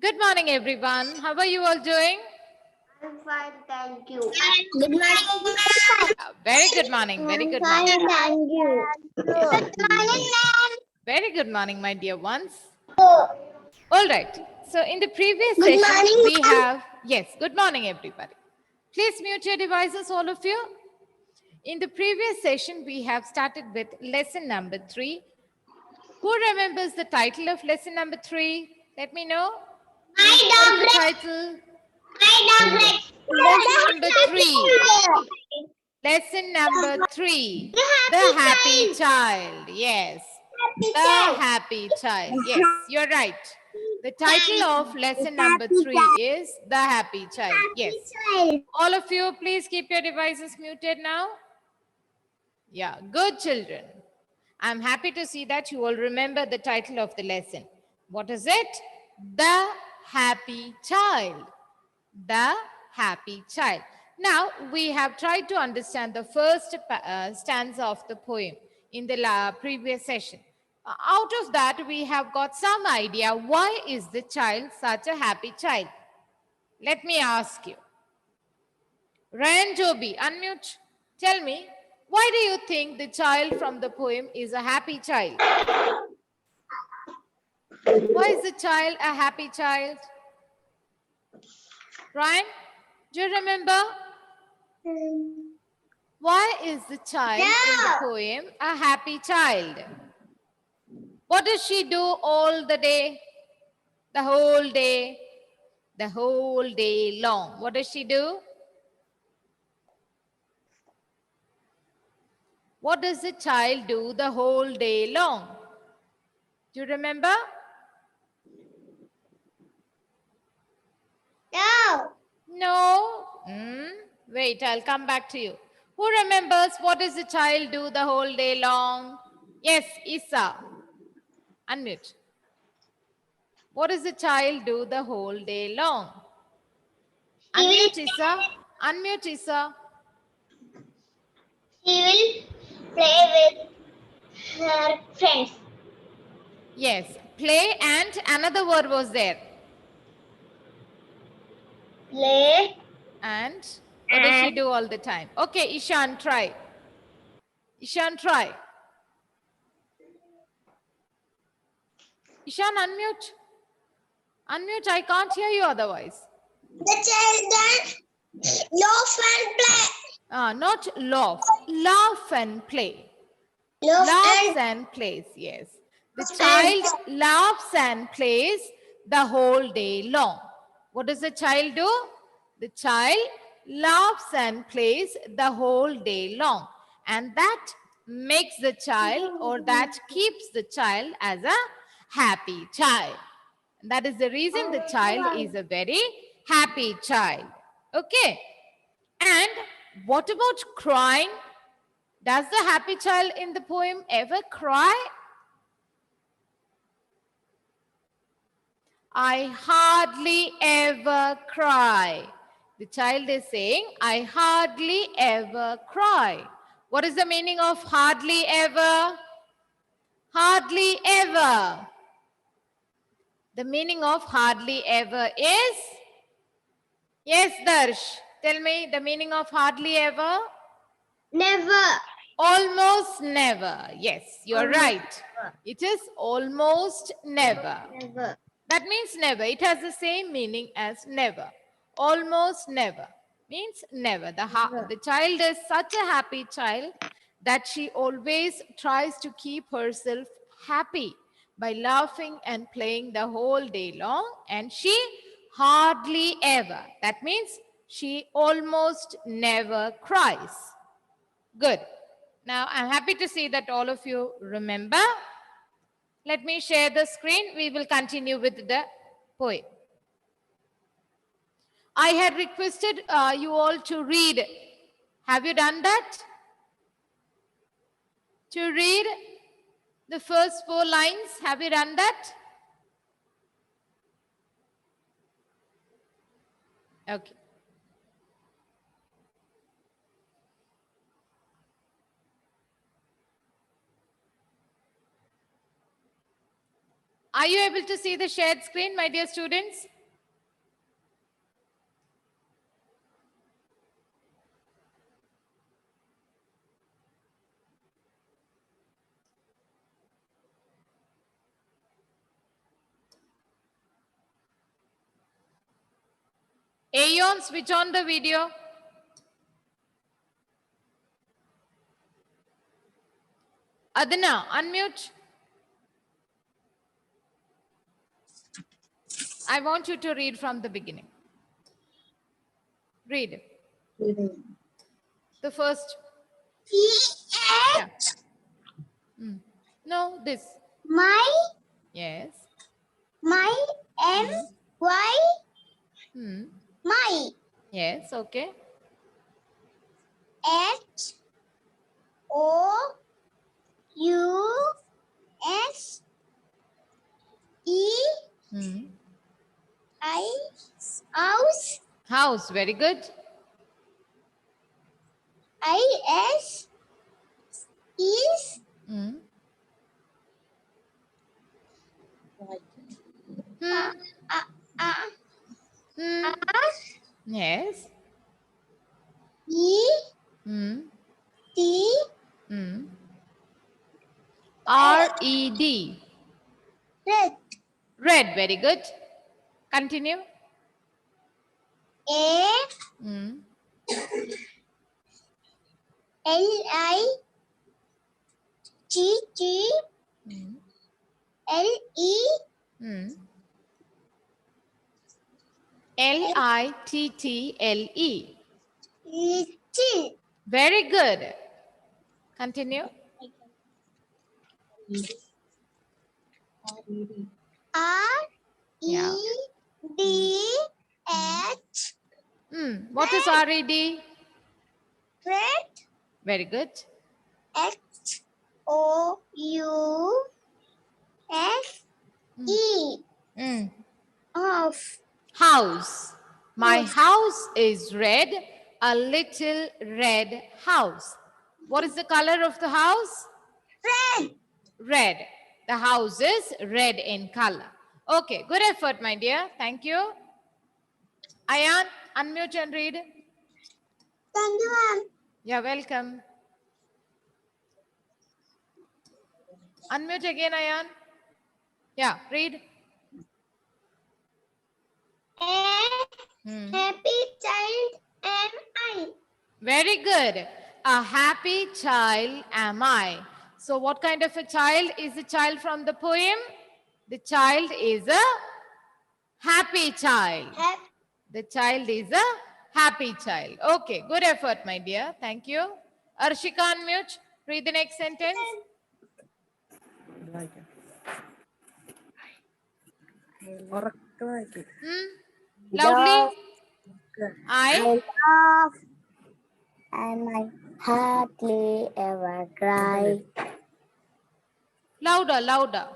Good morning, everyone. How are you all doing? I'm fine, thank you. Good morning, ma'am. Very good morning. Very I'm good fine, morning. thank you. Yes. Good morning, ma'am. Very good morning, my dear ones. All right. So, in the previous Good session, morning, we ma'am. have, yes, good morning, everybody. Please mute your devices, all of you. In the previous session, we have started with lesson number 3. Who remembers the title of lesson number 3? Let me know. What is the title? Lesson number 3. Lesson number 3. The happy child. Yes. The happy child. Yes, you're right. The title of lesson number 3 is The Happy Child. Yes. All of you, please keep your devices muted now. Yeah, good children. I'm happy to see that you all remember the title of the lesson. What is it? The Happy Child. The Happy Child. Now, we have tried to understand the first stanza of the poem in the previous session. Out of that, we have got some idea why is the child such a happy child. Let me ask you. Ryan Joby, unmute. Tell me, why do you think the child from the poem is a happy child? Why is the child a happy child? Ryan, do you remember? Why is the child in the poem a happy child? What does she do all the day? The whole day? The whole day long. What does she do? What does the child do the whole day long? Do you remember? No. No. Wait, I'll come back to you. Who remembers what does the child do the whole day long? Yes, Isa. Unmute. What does the child do the whole day long? Unmute, Isa. Unmute, Isa. She will play with her friends. Yes, play and another word was there. Play. And what does she do all the time? Okay, Ishan, try. Ishan, try. Ishan, unmute. Unmute, I can't hear you otherwise. The child then laugh and play. Not laugh. Laugh and play. Laugh Laughs and and plays, yes. The child laughs and plays the whole day long. What does the child do? The child laughs and plays the whole day long. And that makes the child or that keeps the child as a happy child. That is the reason the child is a very happy child. Okay. And what about crying? Does the happy child in the poem ever cry? I hardly ever cry. The child is saying, I hardly ever cry. What is the meaning of hardly ever? Hardly ever. The meaning of hardly ever is? Yes, Darsh. Tell me the meaning of hardly ever. Never. Almost never. Yes, you're Almost right. never. It is almost never. Never. That means never. It has the same meaning as never. Almost never means never. The child is such a happy child that she always tries to keep herself happy by laughing and playing the whole day long, and she hardly ever. That means she almost never cries. Good. Now, I'm happy to see that all of you remember. Let me share the screen. We will continue with the poem. I had requested you all to read. Have you done that? To read the first 4 lines. Have you done that? Okay. Are you able to see the shared screen, my dear students? Aeon, switch on the video. Adina, unmute. I want you to read from the beginning. Read. The first. Yeah. No, this. My Yes. my Hmm. my Yes, okay. H O U S E Hmm. I house House, very good. I S is Hmm. Hmm. Hmm. Yes. E Hmm. T Hmm. R-E-D. red Red, very good. Continue. A Hmm. L I G G Hmm. L E Hmm. L-I-T-T-L-E. little Very good. Continue. R Yeah. E D H What is R-E-D? red Very good. X O U S E Mm. of House. My House. house is red. A little red house. What is the color of the house? red. Red. The house is red in color. Okay, good effort, my dear. Thank you. Ayan, unmute and read. Thank you, ma'am. You're welcome. Unmute again, Ayan. Yeah, read. A Hmm. happy child am I. Very good. A happy child am I. So what kind of a child is the child from the poem? The child is a happy child. The child is a happy child. Okay, good effort, my dear. Thank you. Arshika, unmute. Read the next sentence. Loudly. I Laugh and I hardly ever cry. louder, louder.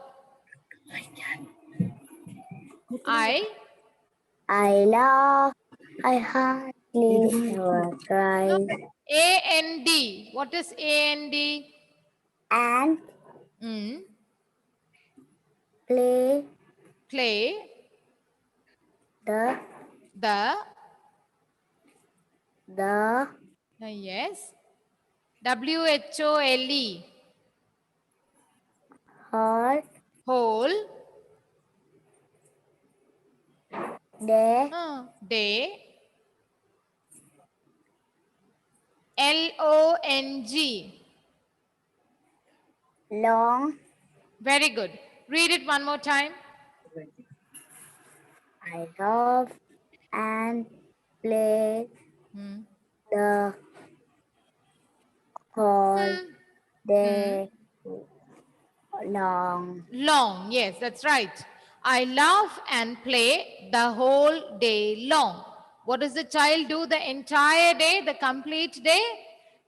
I laugh, I hardly ever cry. A-N-D. What is A-N-D? And play Play the the yes. W-H-O-L-E. heart Whole day day. L-O-N-G. long. Very good. Read it one more time. I love and play the whole day long. Long. Yes, that's right. I laugh and play the whole day long. What does the child do the entire day, the complete day?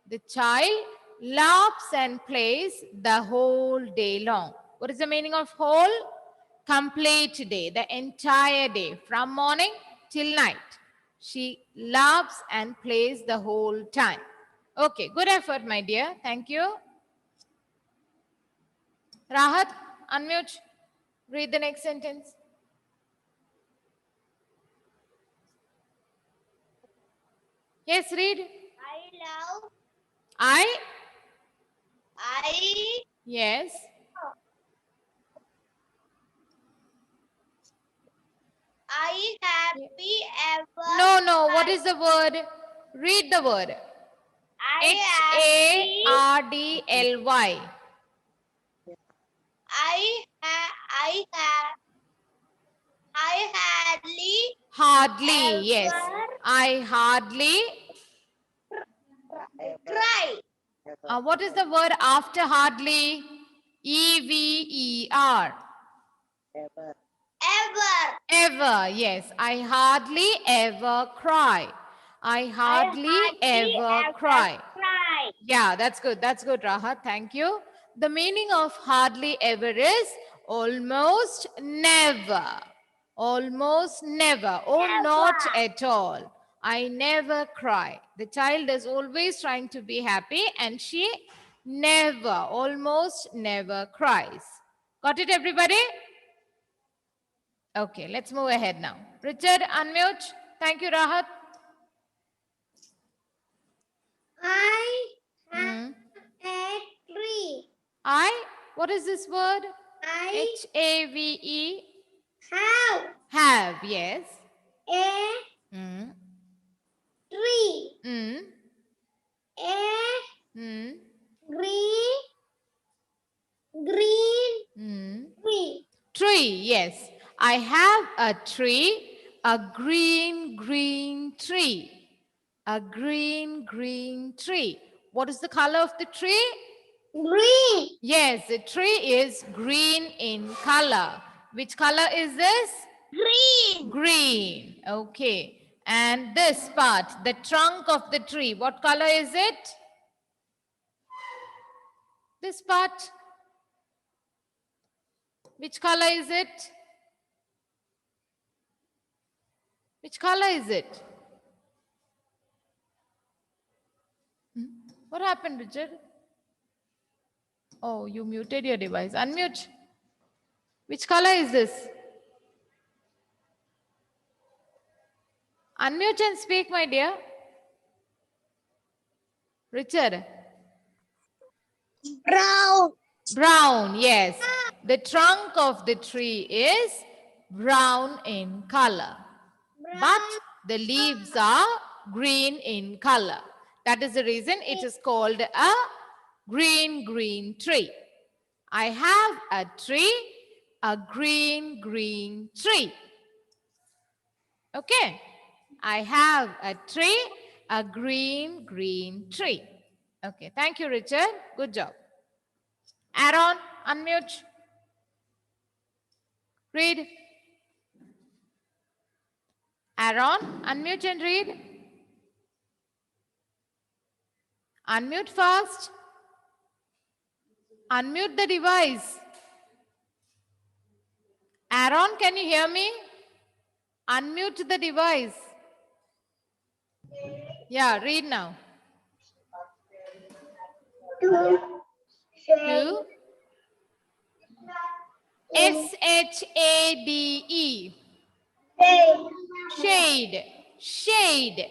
The child laughs and plays the whole day long. What is the meaning of whole? Complete day, the entire day, from morning till night. She laughs and plays the whole time. Okay, good effort, my dear. Thank you. Rahat, unmute. Read the next sentence. Yes, read. I. Yes. I happy ever. No. What is the word? Read the word. I Hardly. Hardly. Yes. I hardly. cry. What is the word after hardly? EVER. Ever. Yes. I hardly ever cry. I hardly ever cry. Yeah, that's good. That's good, Rahat. Thank you. The meaning of hardly ever is almost never. Almost never or not at all. I never cry. The child is always trying to be happy and she never, almost never cries. Got it, everybody? Okay, let's move ahead now. Richard, unmute. Thank you, Rahat. I Hmm. a tree. What is this word? I HAVE. have Yes. a Hmm. tree. Hmm. A Hmm. green Hmm. tree. Tree, yes. I have a tree, a green tree. A green tree. What is the color of the tree? Green. Yes, the tree is green in color. Which color is this? Green. Green. Okay. And this part, the trunk of the tree, what color is it? This part. Which color is it? Which color is it? What happened, Richard? Oh, you muted your device. Unmute. Which color is this? Unmute and speak, my dear. Richard. Brown. Brown, yes. The trunk of the tree is brown in color. But the leaves are green in color. That is the reason it is called a green tree. I have a tree, a green tree. Okay. I have a tree, a green tree. Okay. Thank you, Richard. Good job. Aaron, unmute. Read. Aaron, unmute and read. Unmute first. Unmute the device. Aaron, can you hear me? Unmute the device. Yeah, read now. Two. Two. SHADE. Shade. Shade.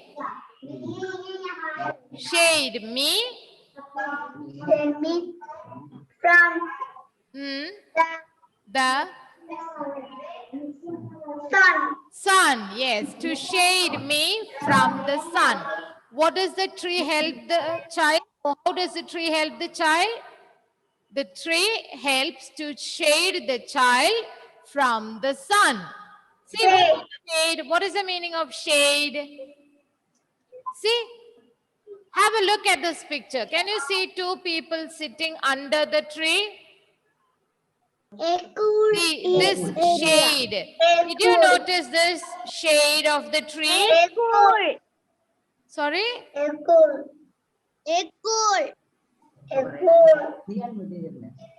Shade. Me. From The sun. sun. Yes, to shade me from the sun. What does the tree help the child? How does the tree help the child? The tree helps to shade the child from the sun. See, shade. What is the meaning of shade? See, have a look at this picture. Can you see two people sitting under the tree? See, this shade. Did you notice this shade of the tree? Sorry?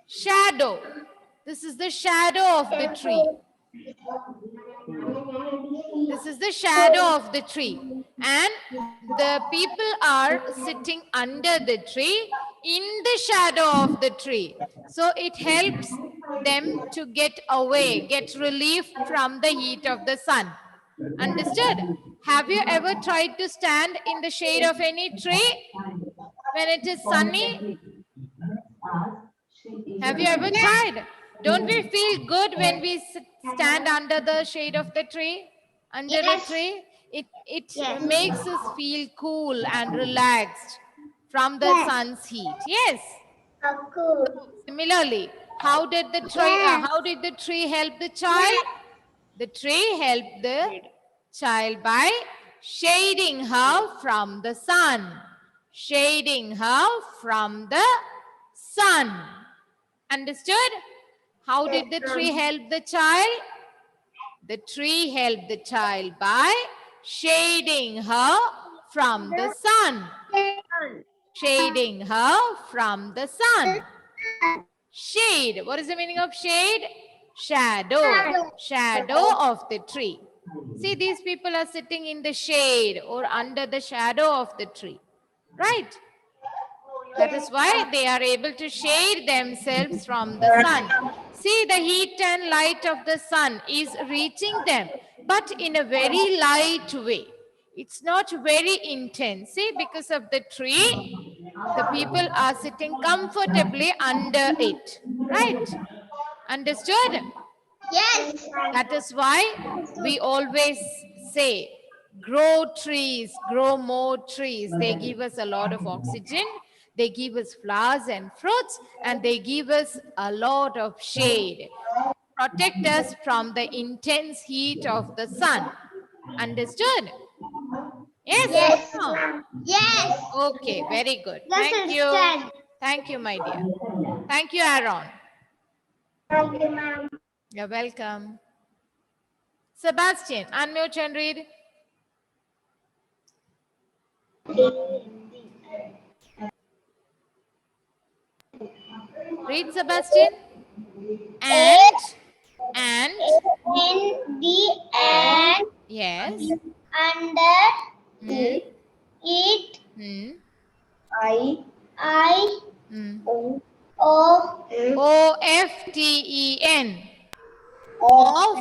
Shadow. This is the shadow of the tree. This is the shadow of the tree. And the people are sitting under the tree in the shadow of the tree. So it helps them to get away, get relief from the heat of the sun. Understood? Have you ever tried to stand in the shade of any tree when it is sunny? Have you ever tried? Don't we feel good when we stand under the shade of the tree? Under a tree? It makes us feel cool and relaxed from the sun's heat. Yes. Cool. Similarly, how did the tree help the child? The tree helped the child by shading her from the sun. Shading her from the sun. Understood? How did the tree help the child? The tree helped the child by shading her from the sun. Shading her from the sun. Shade. What is the meaning of shade? Shadow. Shadow of the tree. See, these people are sitting in the shade or under the shadow of the tree. Right? That is why they are able to shade themselves from the sun. See, the heat and light of the sun is reaching them, but in a very light way. It's not very intense. See, because of the tree, the people are sitting comfortably under it. Right? Understood? Yes. That is why we always say, grow trees, grow more trees. They give us a lot of oxygen. They give us flowers and fruits, and they give us a lot of shade. Protect us from the intense heat of the sun. Understood? Yes? Yes. No? Yes. Okay, very good. Yes, Thank you. understand. Thank you, my dear. Thank you, Aaron. Thank you, ma'am. You're welcome. Sebastian, unmute and read. Read, Sebastian. And. In the and Yes. under Hmm. it Hmm. I Hmm. O OFTEN. Of.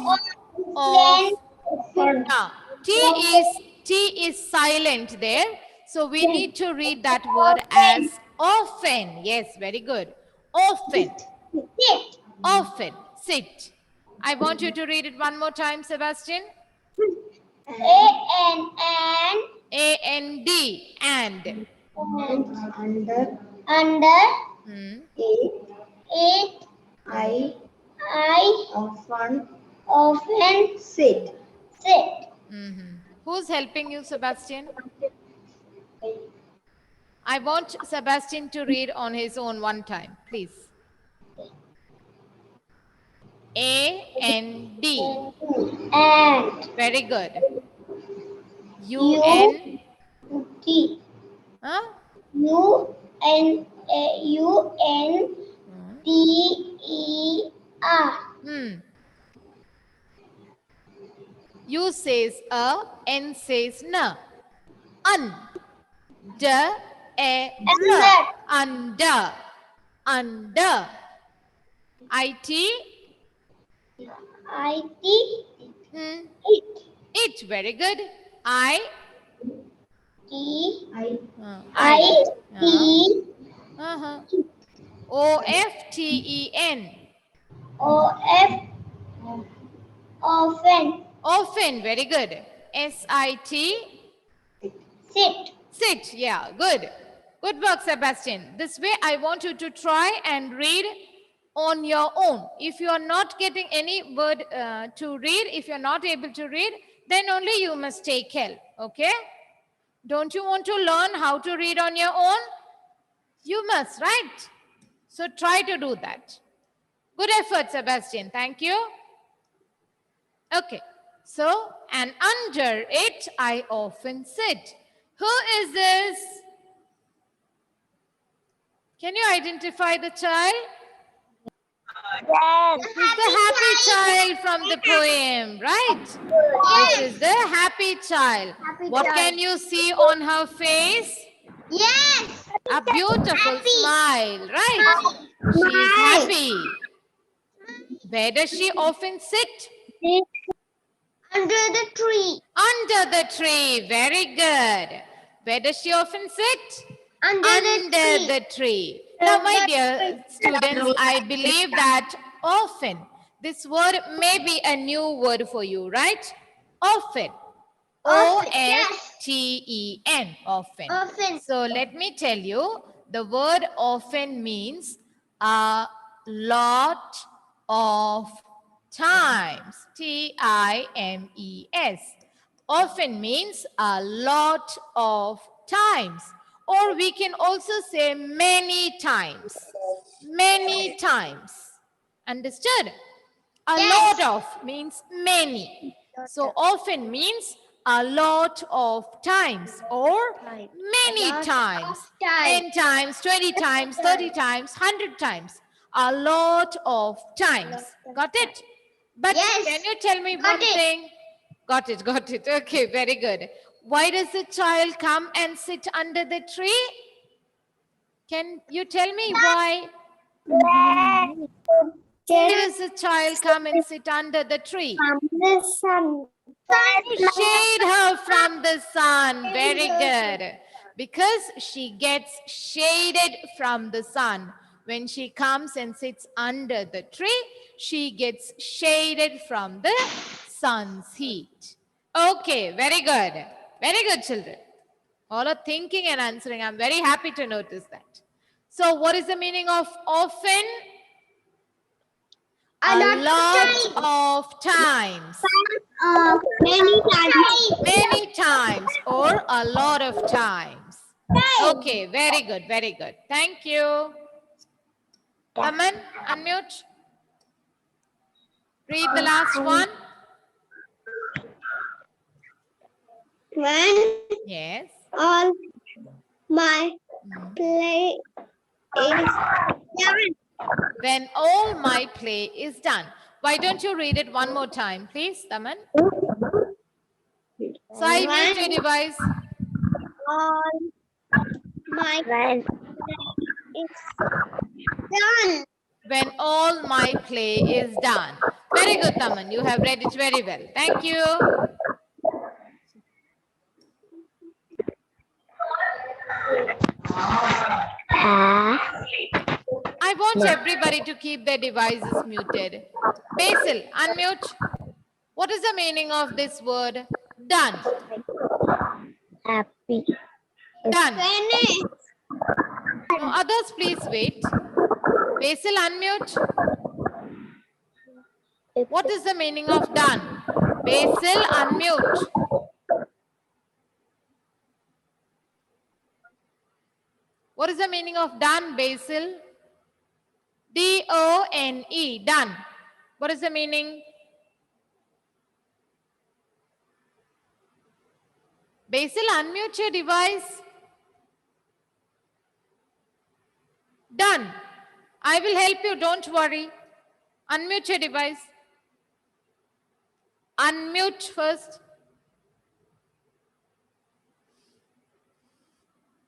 Now, T is silent there. So we need to read that word as often. Yes, very good. Often. sit. Often. Sit. I want you to read it one more time, Sebastian. And A-N-D. And. under Hmm. it I often sit. Mhm. Who's helping you, Sebastian? I want Sebastian to read on his own one time, please. A-N-D. And Very good. U-N. T Huh? U-N-T-E-R. U says a, N says na. Under. Under. Under. I-T. I-T. Hmm. It. It. Very good. I. T. I. I-T. Uh-huh. O-F-T-E-N. O-F. Often. Often. Very good. S-I-T. Sit. Sit. Yeah, good. Good work, Sebastian. This way, I want you to try and read on your own. If you are not getting any word to read, if you're not able to read, then only you must take help. Okay? Don't you want to learn how to read on your own? You must, right? So try to do that. Good effort, Sebastian. Thank you. Okay. So, and under it, I often sit. Who is this? Can you identify the child? Yes. This is the happy child from the poem, right? Yes. This is the happy child. Happy What child. can you see on her face? Yes. A beautiful Happy. smile, right? She is happy. Where does she often sit? Under the tree. Under the tree. Very good. Where does she often sit? Under The tree. Now, my dear students, I believe that often, this word may be a new word for you, right? Often. Often, yes. O-F-T-E-N. Often. Often. So let me tell you, the word often means a lot of times. T-I-M-E-S. Often means a lot of times. Or we can also say many times. Many times. Understood? A Yes. lot of means many. So often means a lot of times or many times. 10 times, 20 times, 30 times, 100 times. A lot of times. Got it? But Yes. can you tell me Got one it. thing? Got it, got it. Okay, very good. Why does the child come and sit under the tree? Can you tell me why? Why does the child come and sit under the tree? The sun. To shade her from the sun. Very good. Because she gets shaded from the sun. When she comes and sits under the tree, she gets shaded from the sun's heat. Okay, very good. Very good, children. All are thinking and answering. I'm very happy to notice that. So what is the meaning of often? A lot of times. Many times. Many times or a lot of times. Okay, very good, very good. Thank you. Aman, unmute. Read the last one. When Yes. all my play is done. When all my play is done. Why don't you read it one more time, please, Taman? Side mute your device. All my play is done. When all my play is done. Very good, Taman. You have read it very well. Thank you. I want everybody to keep their devices muted. Basil, unmute. What is the meaning of this word? Done. Happy. Done. Finish. No, others, please wait. Basil, unmute. What is the meaning of done? Basil, unmute. What is the meaning of done, Basil? D-O-N-E, done. What is the meaning? Basil, unmute your device. Done. I will help you, don't worry. Unmute your device. Unmute first.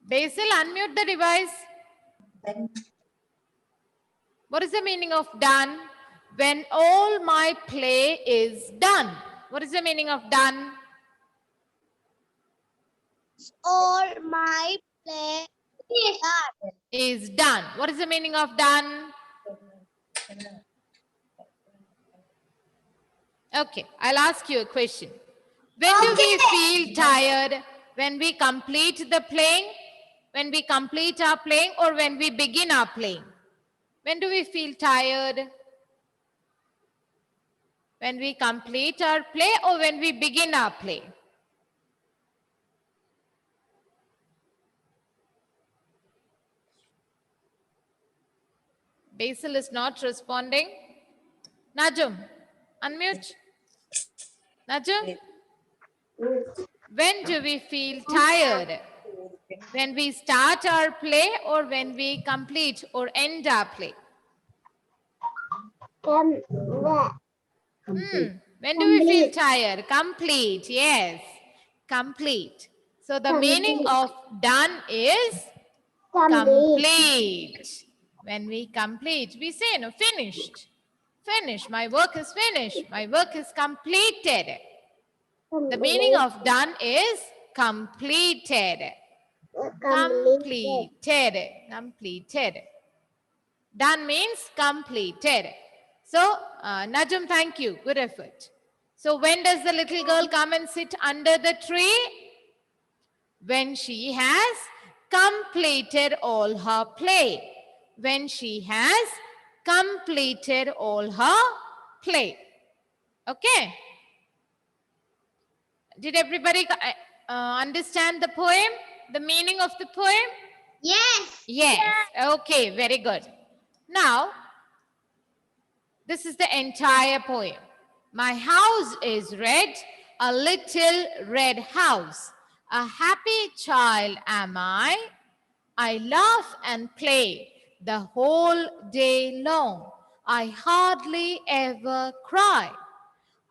Basil, unmute the device. What is the meaning of done? When all my play is done. What is the meaning of done? All my play is done. Is done. What is the meaning of done? Okay, I'll ask you a question. When do we feel tired? When we complete the playing? When we complete our playing or when we begin our playing? When do we feel tired? When we complete our play or when we begin our play? Basil is not responding. Najum, unmute. Najum, when do we feel tired? When we start our play or when we complete or end our play? When do we feel tired? Complete, yes. Complete. So the meaning of done is complete. When we complete, we say no, finished. Finish. My work is finished. My work is completed. The meaning of done is completed. Completed. Completed. Done means completed. So, Najum, thank you. Good effort. So, when does the little girl come and sit under the tree? When she has completed all her play. When she has completed all her play. Okay? Did everybody understand the poem? The meaning of the poem? Yes. Yes. Okay, very good. Now, this is the entire poem. My house is red, a little red house. A happy child am I. I laugh and play the whole day long. I hardly ever cry.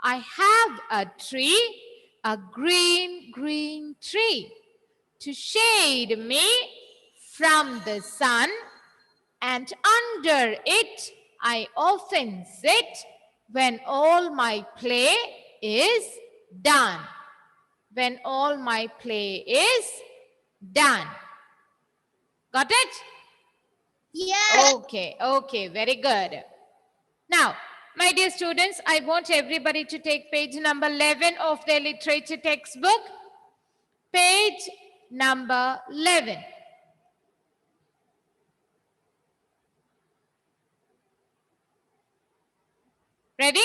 I have a tree, a green, green tree, to shade me from the sun, and under it I often sit when all my play is done. When all my play is done. Got it? Yes. Okay, very good. Now, my dear students, I want everybody to take page number 11 of their literature textbook. Page number 11. Ready?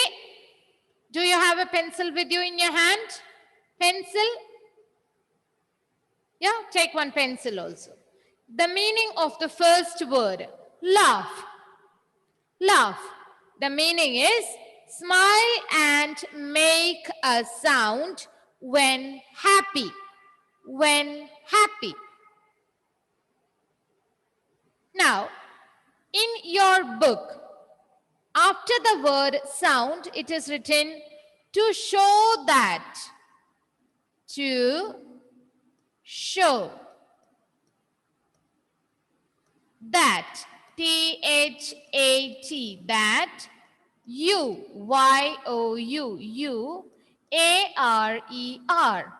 Do you have a pencil with you in your hand? Pencil? Yeah, take one pencil also. The meaning of the first word, laugh. Laugh. The meaning is smile and make a sound when happy. When happy. Now, in your book, after the word sound, it is written to show that. To show that. T-H-A-T. That. You. Y-O-U. You. A-R-E-R.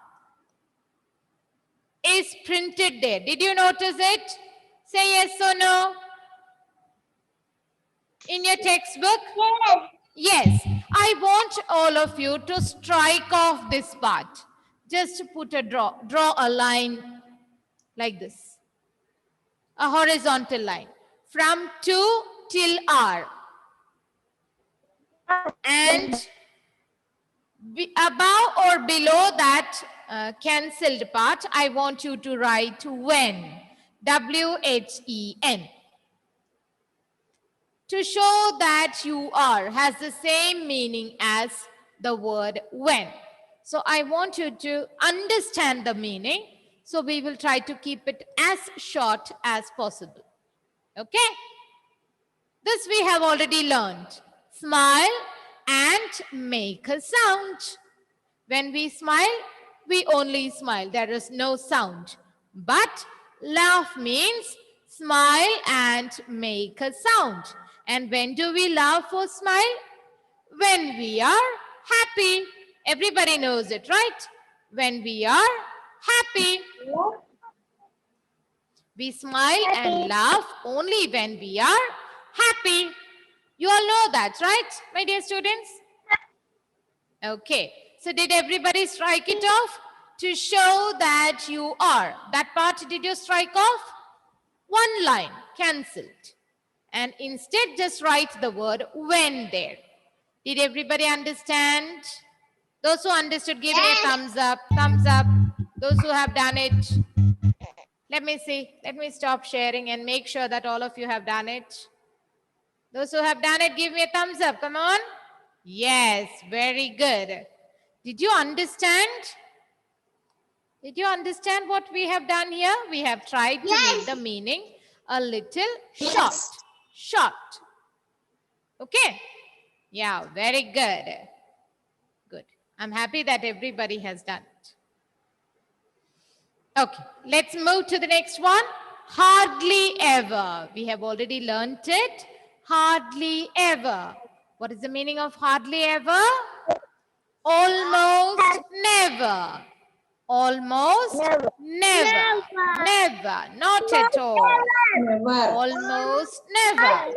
Is printed there. Did you notice it? Say yes or no. In your textbook? Yes. Yes. I want all of you to strike off this part. Just put a draw a line like this. A horizontal line. From to till R. And above or below that cancelled part, I want you to write when. W-H-E-N. To show that you are has the same meaning as the word when. So I want you to understand the meaning. So we will try to keep it as short as possible. Okay? This we have already learned. Smile and make a sound. When we smile, we only smile. There is no sound. But laugh means smile and make a sound. And when do we laugh or smile? When we are happy. Everybody knows it, right? When we are happy. We smile and laugh only when we are happy. You all know that, right, my dear students? Okay. So did everybody strike it off? To show that you are. That part did you strike off? One line, cancelled. And instead just write the word when there. Did everybody understand? Those who understood, give me a thumbs up. Thumbs up. Those who have done it. Let me see. Let me stop sharing and make sure that all of you have done it. Those who have done it, give me a thumbs up. Come on. Yes, very good. Did you understand? Did you understand what we have done here? We have tried to make the meaning a little short. Short. Okay? Yeah, very good. Good. I'm happy that everybody has done it. Okay, let's move to the next one. Hardly ever. We have already learnt it. Hardly ever. What is the meaning of hardly ever? Almost never. Almost never. Never. Not at all. Almost never.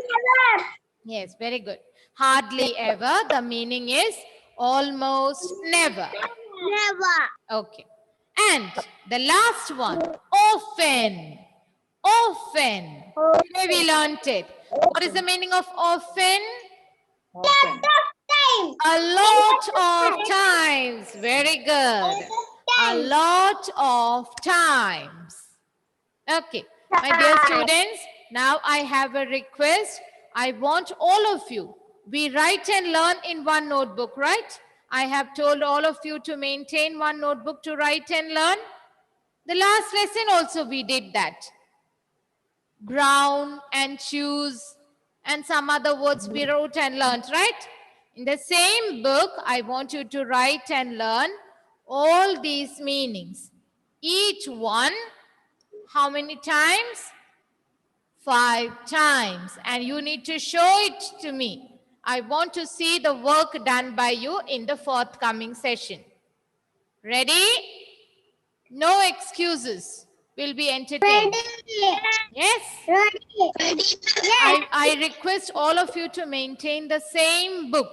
Yes, very good. Hardly ever. The meaning is almost never. Okay. And the last one, often. Often. Today we learnt it. What is the meaning of often? A lot of times. Very good. A lot of times. Okay. My dear students, now I have a request. I want all of you, we write and learn in one notebook, right? I have told all of you to maintain one notebook to write and learn. The last lesson also we did that. Brown and choose and some other words we wrote and learned, right? In the same book, I want you to write and learn all these meanings. Each one, how many times? 5 times. And you need to show it to me. I want to see the work done by you in the forthcoming session. Ready? No excuses. Will be entertained. Yes? I request all of you to maintain the same book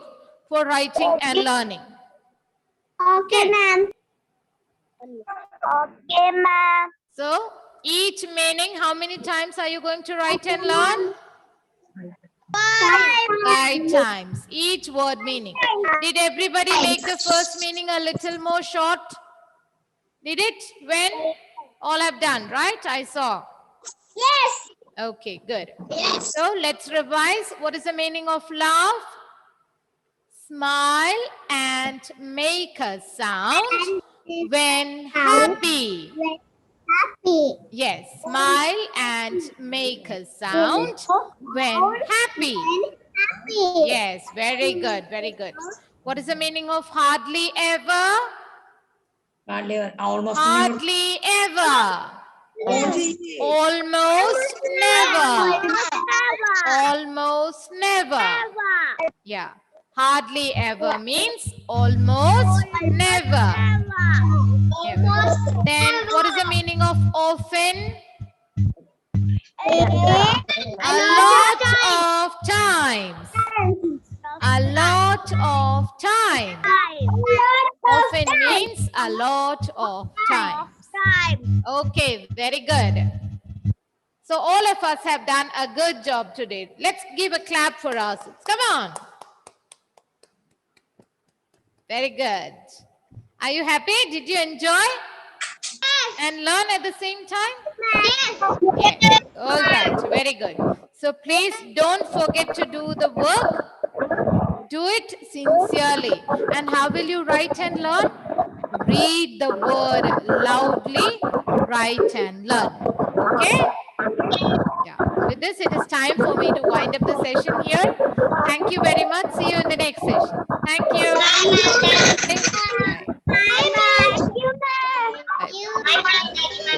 for writing and learning. Okay, ma'am. Okay, ma'am. So, each meaning, how many times are you going to write and learn? 5 times. Each word meaning. Did everybody make the first meaning a little more short? Did it? When? All have done, right? I saw. Yes. Okay, good. Yes. So, let's revise. What is the meaning of laugh? Smile and make a sound when happy. Happy. Yes, smile and make a sound when happy. Happy. Yes, very good, very good. What is the meaning of hardly ever? Almost Hardly ever. Almost never. Almost never. Yeah. Hardly ever means almost never. Never. Then what is the meaning of often? A lot of times. A lot of times. Often means a lot of times. Okay, very good. So all of us have done a good job today. Let's give a clap for ourselves. Come on. Very good. Are you happy? Did you enjoy? And learn at the same time? Yes. All right. Very good. So please don't forget to do the work. Do it sincerely. And how will you write and learn? Read the word loudly. Write and learn. Okay? Yeah. With this, it is time for me to wind up the session here. Thank you very much. See you in the next session. Thank you. Bye.